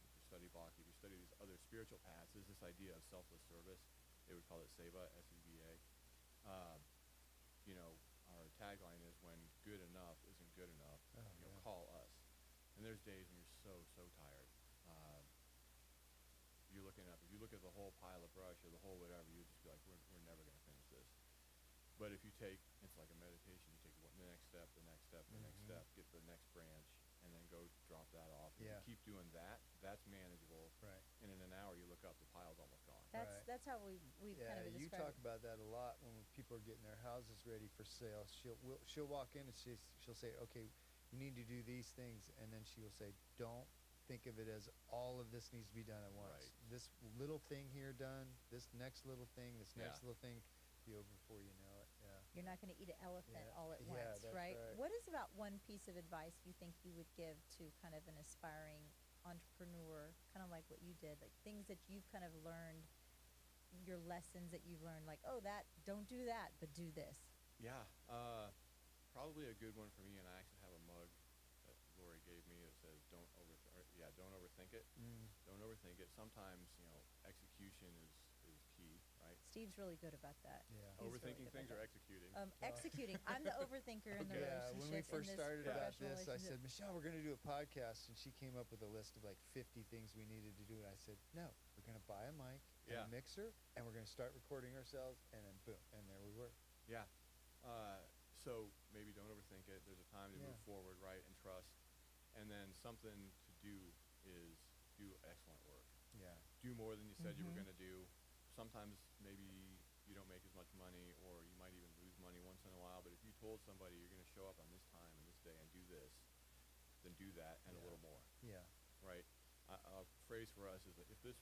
if you study Bhakti, if you study these other spiritual paths, is this idea of selfless service. They would call it seva, S-E-V-A. Our tagline is, when good enough isn't good enough, call us. And there's days when you're so tired. If you look at the whole pile of brush or the whole whatever, you just be like, we're never going to finish this. But if you take, it's like a meditation, you take the next step, the next step, the next step, get the next branch, and then go drop that off. If Yeah. you keep doing that, that's manageable. Right. And in an hour, you look up, the pile's almost gone. Right. That's how we Yeah, kind of you describe talk about that a lot when people are getting their houses ready for sale. She'll walk in and she'll say, okay, you need to do these things, and then she will say, don't think of it as all of this needs to be done at once. Right. This little thing here done, this next little thing, this next Yeah. little thing, be over before you know it. Yeah. You're not going to eat an elephant Yeah. all at Yeah, once, that's right? right. What is about one piece of advice you think you would give to kind of an aspiring entrepreneur, kind of like what you did, like things that you've kind of learned, your lessons that you've learned, like, don't do that, but do this? Yeah, probably a good one for me, and I actually have a mug that Lori gave me that says, don't overthink it. Don't overthink it. Sometimes, execution is key, right? Steve's really good about that. Yeah. He's really Overthinking good things or about executing? that. Executing. I'm the overthinker in the Okay. Yeah, relationship. when we first in this started about professional this, I relationship. said, Michelle, we're going to do a podcast, and she came up with a list of like 50 things we needed to do, and I said, no, we're going to buy a mic and Yeah. a mixer, and we're going to start recording ourselves, and then boom, and there we were. Yeah. So maybe don't overthink it. There's a time to Yeah. move forward, right, and trust. And then something to do is do excellent work. Yeah. Do more than you said you were Mhm. going to do. Sometimes maybe you don't make as much money, or you might even lose money once in a while. But if you told somebody you're going to show up on this time and this day and do this, then do that and a Yeah. little more, Yeah. right? A phrase for us is that if this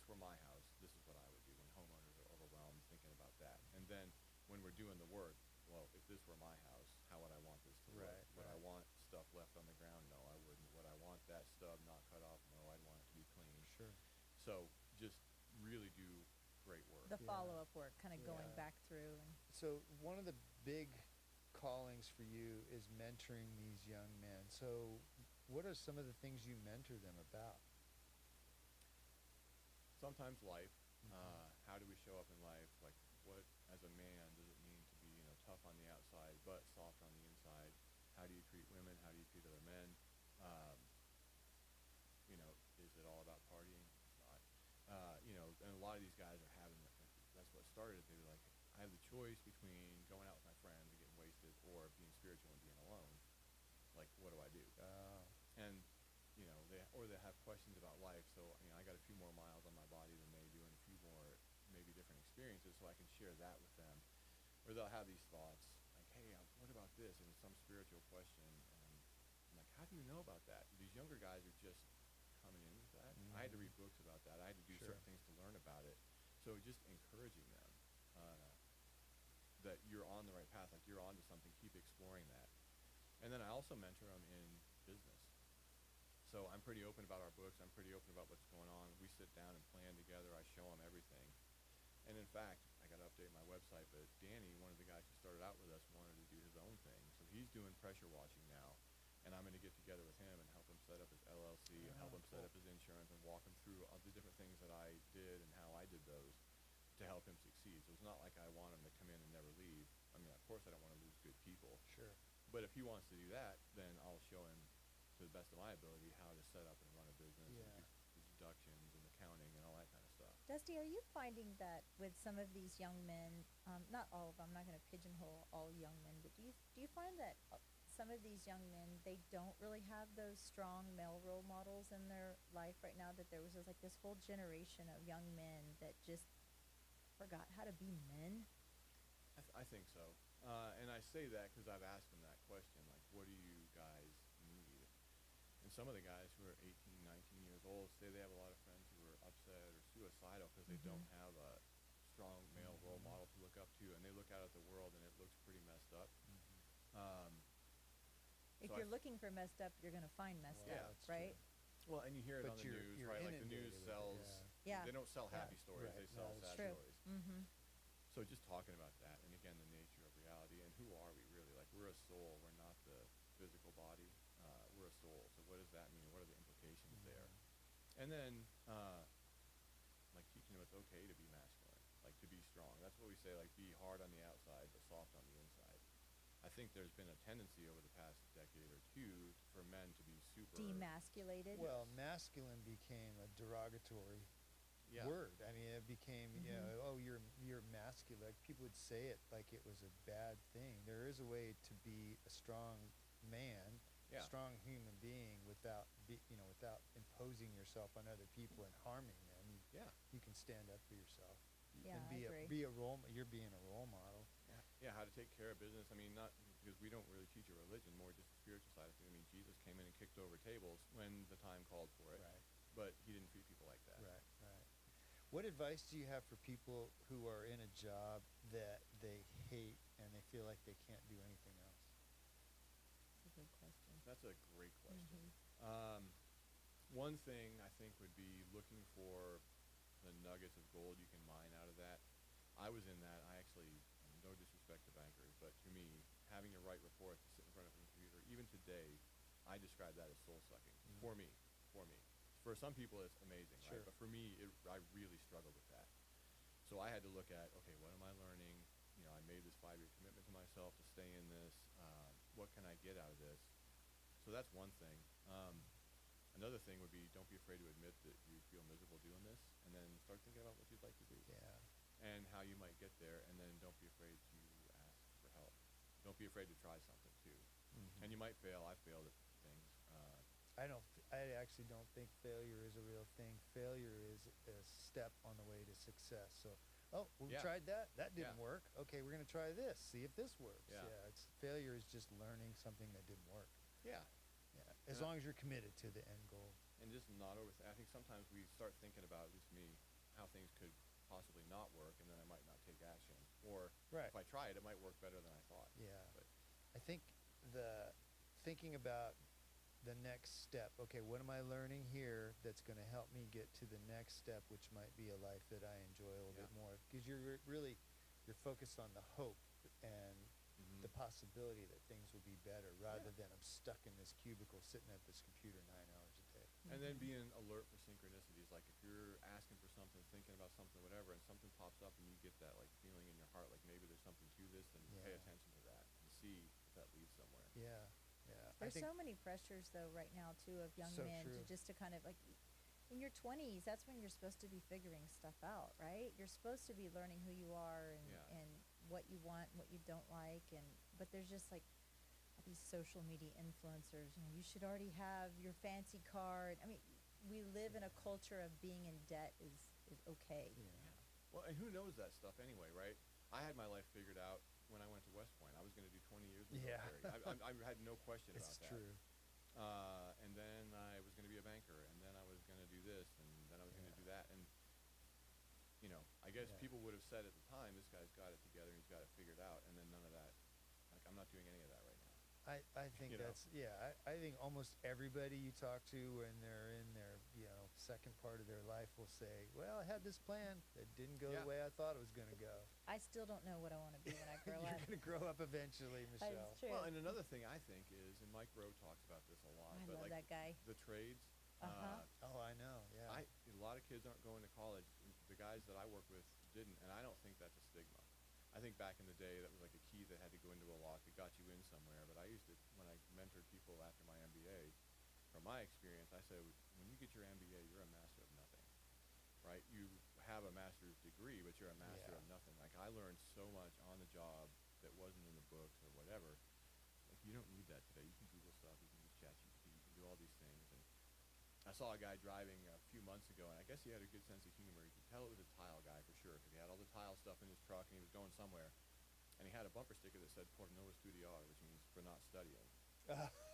were my house, this is what I would do when homeowners are overwhelmed thinking about that. And then when we're doing the work, well, if this were my house, how would I want this to look? Right, Would I right. want stuff left on the ground? No, I wouldn't. Would I want that stub not cut off? No, I'd want it to be clean. Sure. So just really do great work. The Yeah. follow-up work, kind of going Yeah. back through. And So one of the big callings for you is mentoring these young men. So what are some of the things you mentor them about? Sometimes life. How do we show up in life? Like, what, as a man, does it mean to be, tough on the outside but soft on the inside? How do you treat women? How do you treat other men? Um, is it all about partying? It's not. And a lot of these guys are having that's what started it. They were like, I have the choice between going out with my friends and getting wasted or being spiritual and being alone. Like, what do I do? And they have questions about life. So I got a few more miles on my body than they do, and a few more maybe different experiences, so I can share that with them. Or they'll have these thoughts like, hey, what about this? And it's some spiritual question, and I'm like, how do you know about that? These younger guys are just coming in with that. I had to read books about that. I had to do certain things to learn about it. So just encouraging them that you're on the right path, like you're onto something. Keep exploring that. And then I also mentor them in business. So I'm pretty open about our books. I'm pretty open about what's going on. We sit down and plan together. I show them everything. And in fact, I got to update my website, but Danny, one of the guys who started out with us, wanted to do his own thing. So he's doing pressure washing now. And I'm going to get together with him and help him set up his LLC and help him set up his insurance and walk him through all the different things that I did and how I did those to help him succeed. So it's not like I want him to come in and never leave. I mean, of course I don't want to lose good people. Sure. But if he wants to do that, then I'll show him to the best of my ability how to set up and run a business and do the deductions and accounting and all that kind of stuff. Dusty, are you finding that with some of these young men, not all of them, I'm not going to pigeonhole all young men, but do you find that some of these young men, they don't really have those strong male role models in their life right now, that there was like this whole generation of young men that just forgot how to be men? I think so. And I say that because I've asked them that question, like, what do you guys need? And some of the guys who are 18, 19 years old say they have a lot of friends who are upset or suicidal because they don't have a strong male role model to look up to, and they look out at the world and it looks pretty messed up. If you're looking for messed up, you're going to find messed up, right? True. Well, and you hear it But on the news, you're right? Like the news inundated with it, sells. Yeah. They don't sell happy stories; right. they sell No, that's sad true. stories. Mm-hmm. So just talking about that, and again, the nature of reality, and who are we really? Like, we're a soul. We're not the physical body. We're a soul. So what does that mean? What are the implications there? And then, like, teaching them it's okay to be masculine, like to be strong. That's what we say. Like, be hard on the outside, but soft on the inside. I think there's been a tendency over the past decade or two for men to be super Demasculated. Well, masculine became a derogatory word. I mean, it became, you're masculine. Like, people would say it like it was a bad thing. There is a way to be a strong man, a strong human being without imposing yourself on other people and harming them. You can stand up for yourself. Yeah, and I agree. be a role. You're being a role model. Yeah, how to take care of business. I mean, not because we don't really teach a religion, more just the spiritual side of things. I mean, Jesus came in and kicked over tables when the time called for it, Right. but he didn't treat people like that. Right. What advice do you have for people who are in a job that they hate and they feel like they can't do anything else? That's a good question. That's a great question. One thing I think would be looking for the nuggets of gold you can mine out of that. I was in that. No disrespect to bankers, but to me, having to write reports, to sit in front of a computer, even today, I describe that as soul-sucking. For me. For some people, it's amazing, right? But for me, I really struggled with that. So I had to look at, okay, what am I learning? I made this 5-year commitment to myself to stay in this. What can I get out of this? So that's one thing. Another thing would be, don't be afraid to admit that you feel miserable doing this, and then start thinking about what you'd like to do. Yeah. And how you might get there, and then don't be afraid to ask for help. Don't be afraid to try something too. And you might fail. I failed at things. I actually don't think failure is a real thing. Failure is a step on the way to success. So, we tried that. That didn't work. Okay, we're going to try this. See if this works. Yeah. Failure is just learning something that didn't work. Yeah. As long as you're committed to the end goal. And just not I think sometimes we start thinking about, at least me, how things could possibly not work, and then I might not take action. Or if I try it might work better than I thought. Yeah. But I think thinking about the next step. Okay, what am I learning here that's going to help me get to the next step, which might be a life that I enjoy a little bit more? Because you're focused on the hope and Mhm. the possibility that things will be better rather than I'm stuck in this cubicle sitting at this computer 9 hours a day. And then being alert for synchronicities, like if you're asking for something, thinking about something, whatever, and something pops up and you get that like feeling in your heart, like maybe there's something to this, then pay Yeah. attention to that and see if that leads somewhere. Yeah, yeah. There's so many pressures though right now too of young So men true. to just to kind of like in your 20s, that's when you're supposed to be figuring stuff out, right? You're supposed to be learning who you are and Yeah. and what you want, and what you don't like, and but there's just like these social media influencers, you should already have your fancy car. I mean, we live in a culture of being in debt is okay. Yeah. Well, and who knows that stuff anyway, right? I had my life figured out when I went to West Point. I was going to do 20 years in the Yeah. military. I had no question It's about that. true. And then I was going to be a banker, and then I was going to do this, and then I was going to do that. And, I guess Yeah. people would have said at the time, this guy's got it together, he's got it figured out, and then none of that. Like, I'm not doing any of that right now. I think You know? that's, I think almost everybody you talk to when they're in their, second part of their life will say, well, I had this plan that didn't go Yeah. the way I thought it was going to go. I still don't know what I want to be when I grow You're up. going to grow up eventually, Michelle. That's true. Well, and another thing I think is, and Mike Rowe talks about this a lot, I but love like that guy. the trades. Uh-huh. Oh, I know. Yeah. A lot of kids aren't going to college. The guys that I work with didn't, and I don't think that's a stigma. I think back in the day that was like a key that had to go into a lock. It got you in somewhere. But I used to, when I mentored people after my MBA, from my experience, I said, when you get your MBA, you're a master of nothing, right? You have a master's degree, but you're a master Yeah. of nothing. Like I learned so much on the job that wasn't in the books or whatever. Like you don't need that today. You can Google stuff. You can use ChatGPT. You can do all these things. And I saw a guy driving a few months ago, and I guess he had a good sense of humor. You could tell it was a tile guy for sure, because he had all the tile stuff in his truck, and he was going somewhere. And he had a bumper sticker that said "Por no estudiar," which means for not studying.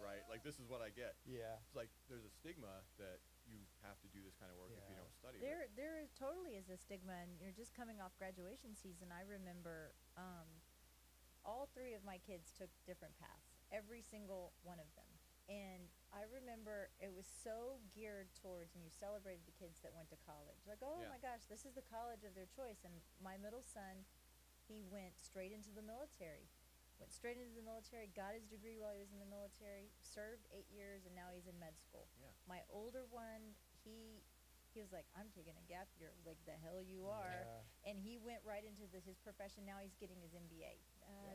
Right? Like this is what I get. Yeah. It's like there's a stigma that you have to do this kind of work if you Yeah. don't study. There totally is a stigma, and you're just coming off graduation season. I remember all three of my kids took different paths, every single one of them. And I remember it was so geared towards, and you celebrated the kids that went to college. Like, oh Yeah. my gosh, this is the college of their choice. And my middle son, he went straight into the military. Got his degree while he was in the military, served 8 years, and now he's in med school. Yeah. My older one, he was like, I'm taking a gap year. Like, the hell you are. Yeah. And he went right into his profession. Now he's getting his MBA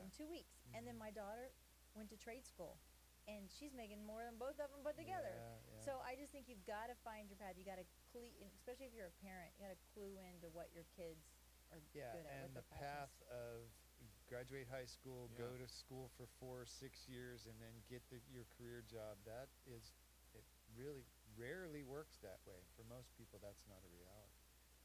in 2 weeks. And then my daughter went to trade school, and she's making more than both of them put together. Yeah. So I just think you've got to find your path. You got to especially if you're a parent, you got to clue into what your kids are Yeah, good at. and what the their passions. path of graduate high school, Yeah. go to school for 4 or 6 years, and then get your career job. It really rarely works that way. For most people, that's not a reality.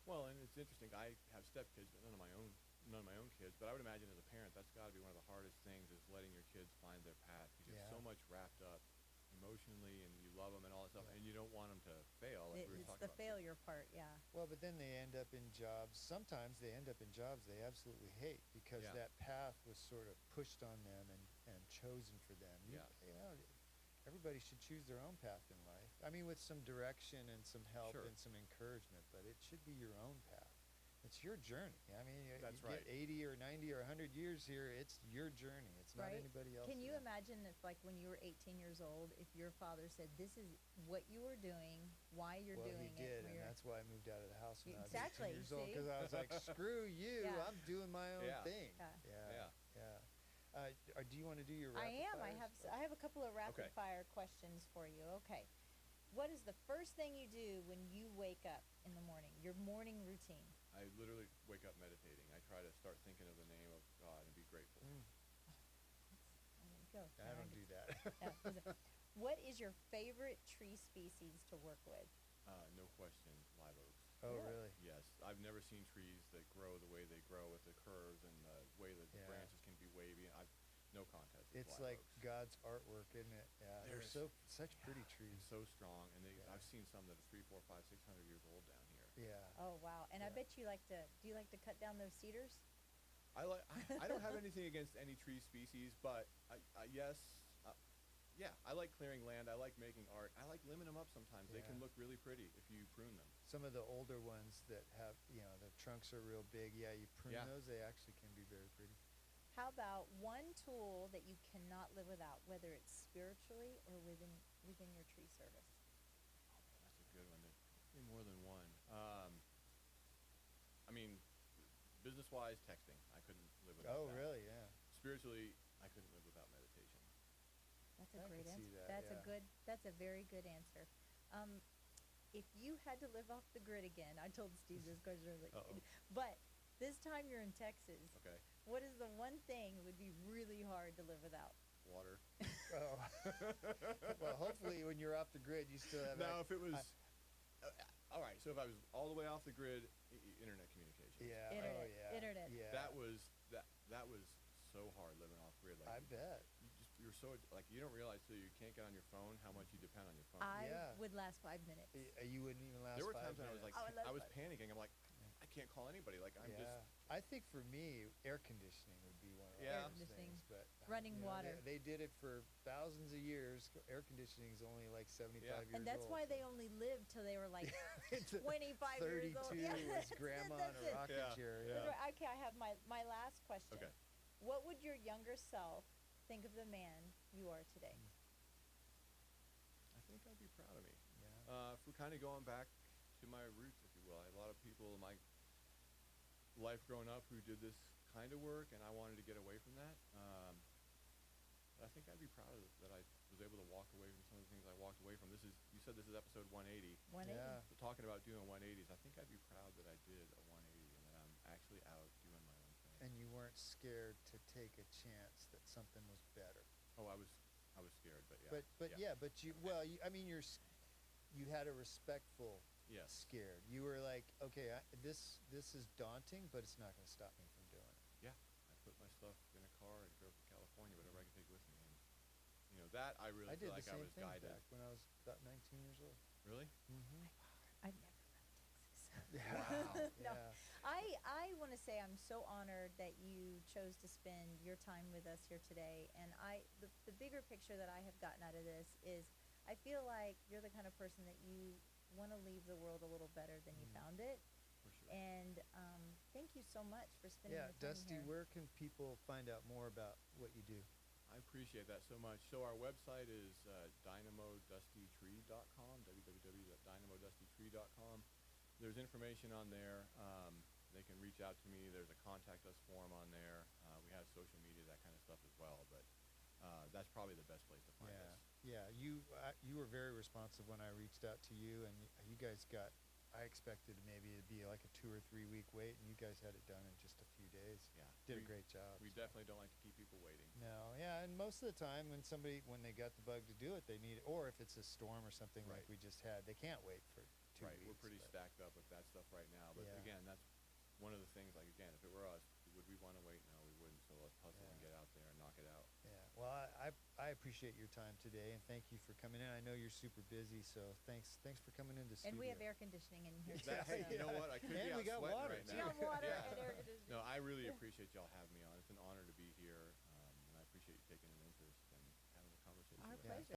Well, and it's interesting. I have stepkids, but none of my own kids. But I would imagine as a parent, that's got to be one of the hardest things is letting your kids find their path, because you're Yeah. so much wrapped up emotionally, and you love them and all that stuff, Yeah. and you don't want them to fail. Like we were It's talking the about. failure part, yeah. Well, but then they end up in jobs. Sometimes they end up in jobs they absolutely hate because Yeah. that path was sort of pushed on them and chosen for them. Yeah. Everybody should choose their own path in life. I mean, with some direction and some help Sure. and some encouragement, but it should be your own path. It's your journey. I mean, That's you right. get 80 or 90 or 100 years here, it's your journey. It's not Right. anybody else's. Can you imagine if, like, when you were 18 years old, if your father said, this is what you were doing, why you're Well, doing he did, it? when and you're- that's why I moved out of the house when Exactly, I was 18 years old, see? because I was like, screw you, Yeah. I'm doing my own Yeah. thing. Yeah. Yeah. Do you want to do your I rapid am. fires? I have a couple of rapid Okay. fire questions for you. Okay. What is the first thing you do when you wake up in the morning? Your morning routine? I literally wake up meditating. I try to start thinking of the name of God and be grateful. There you go. I don't do that. Yeah, listen. What is your favorite tree species to work with? No question, live oaks. Oh, Really? really? Yes, I've never seen trees that grow the way they grow with the curves and the way that the Yeah. branches can be wavy. I've no contest. with It's live like oaks. God's artwork, isn't it? Yeah, they're There's- such pretty trees. So strong, and Yeah. I've seen some that are 3, 4, 5, 600 years old down here. Yeah. Oh, wow. And I Yeah. bet you do you like to cut down those cedars? I don't have anything against any tree species, but yeah, I like clearing land. I like making art. I like limbing them up sometimes. They can Yeah. look really pretty if you prune them. Some of the older ones that have, the trunks are real big. Yeah, you prune Yeah. those, they actually can be very pretty. How about one tool that you cannot live without, whether it's spiritually or within your tree service? Oh man, that's a good one. There's probably more than one. I mean, business-wise, texting. I couldn't live without Oh, that. really? Yeah. Spiritually, I couldn't live without meditation. That's a I great can see answer. that, yeah. That's a very good answer. If you had to live off the grid again, I told Steve this question earlier, Uh-oh. but this time you're in Texas. Okay. What is the one thing that would be really hard to live without? Water. Oh. Well, hopefully when you're off the grid, you still have. Now, if it was, all right. So if I was all the way off the grid, internet communication. Yeah. Internet. Oh, yeah. Internet. Yeah. That was so hard living off grid. Like I bet. you're so like you don't realize till you can't get on your phone how much you depend on your phone. I Yeah. would last 5 minutes. You wouldn't even last. There were 5 times when I was minutes. like, I would love I was that. panicking. I'm like, I can't call anybody. Like I'm just. I think for me, air conditioning would be one of Yeah. those Air conditioning, things. But running water. They did it for thousands of years. Air conditioning is only like 75 Yeah. years And that's old. why so- they only lived till they were like It's 25 years old. 32 Yeah, was grandma in that's a it. rocking Yeah. chair. Yeah. That's right. Okay, I have my last question. Okay. What would your younger self think of the man you are today? I think I'd be proud of me. Yeah. If we're kind of going back to my roots, if you will, I had a lot of people in my life growing up who did this kind of work, and I wanted to get away from that. But I think I'd be proud of that I was able to walk away from some of the things I walked away from. You said this is episode 180. 180. Yeah. So talking about doing 180s, I think I'd be proud that I did a 180 and that I'm actually out doing my own thing. And you weren't scared to take a chance that something was better. Oh, I was scared, but yeah. But I mean, you had a respectful Yes. scared. You were like, okay, this is daunting, but it's not going to stop me from doing it. Yeah, I put my stuff in a car and drove to California, whatever I could take with me, and that I really I did feel the like I same was thing guided. back when I was about 19 years old. Really? Mm-hmm. I've never left Texas. Wow. No. Yeah. I want to say I'm so honored that you chose to spend your time with us here today. And the bigger picture that I have gotten out of this is I feel like you're the kind of person that you want to leave the world a little better than you found it. For sure. And thank you so much for spending Yeah, the time Dusty, here. where can people find out more about what you do? I appreciate that so much. So our website is dynamodustytree.com, www.dynamodustytree.com. There's information on there. They can reach out to me. There's a contact us form on there. We have social media, that kind of stuff as well. But that's probably the best place to find us. Yeah. You were very responsive when I reached out to you, and you guys got. I expected maybe it'd be like a 2 or 3 week wait, and you guys had it done in just a few days. Yeah. Did a great job. We so. definitely don't like to keep people waiting. No, yeah, and most of the time when they got the bug to do it, they need it, or if it's a storm or something like Right. we just had, they can't wait for 2 Right. weeks. We're pretty but- stacked up with that stuff right now. But Yeah. again, that's one of the things, like, again, if it were us, would we want to wait? No, we wouldn't. So let's hustle and Yeah. get out there and knock it out. Yeah. Well, I appreciate your time today, and thank you for coming in. I know you're super busy, so thanks for coming in to And we have studio. air conditioning in here too. Hey, so- you know what? I could And be we out got sweating water, right too. We now. have water Yeah. and air conditioning. No, I really Yeah. appreciate y'all having me on. It's an honor to be here, and I appreciate you taking an interest and having a conversation Our with me. pleasure.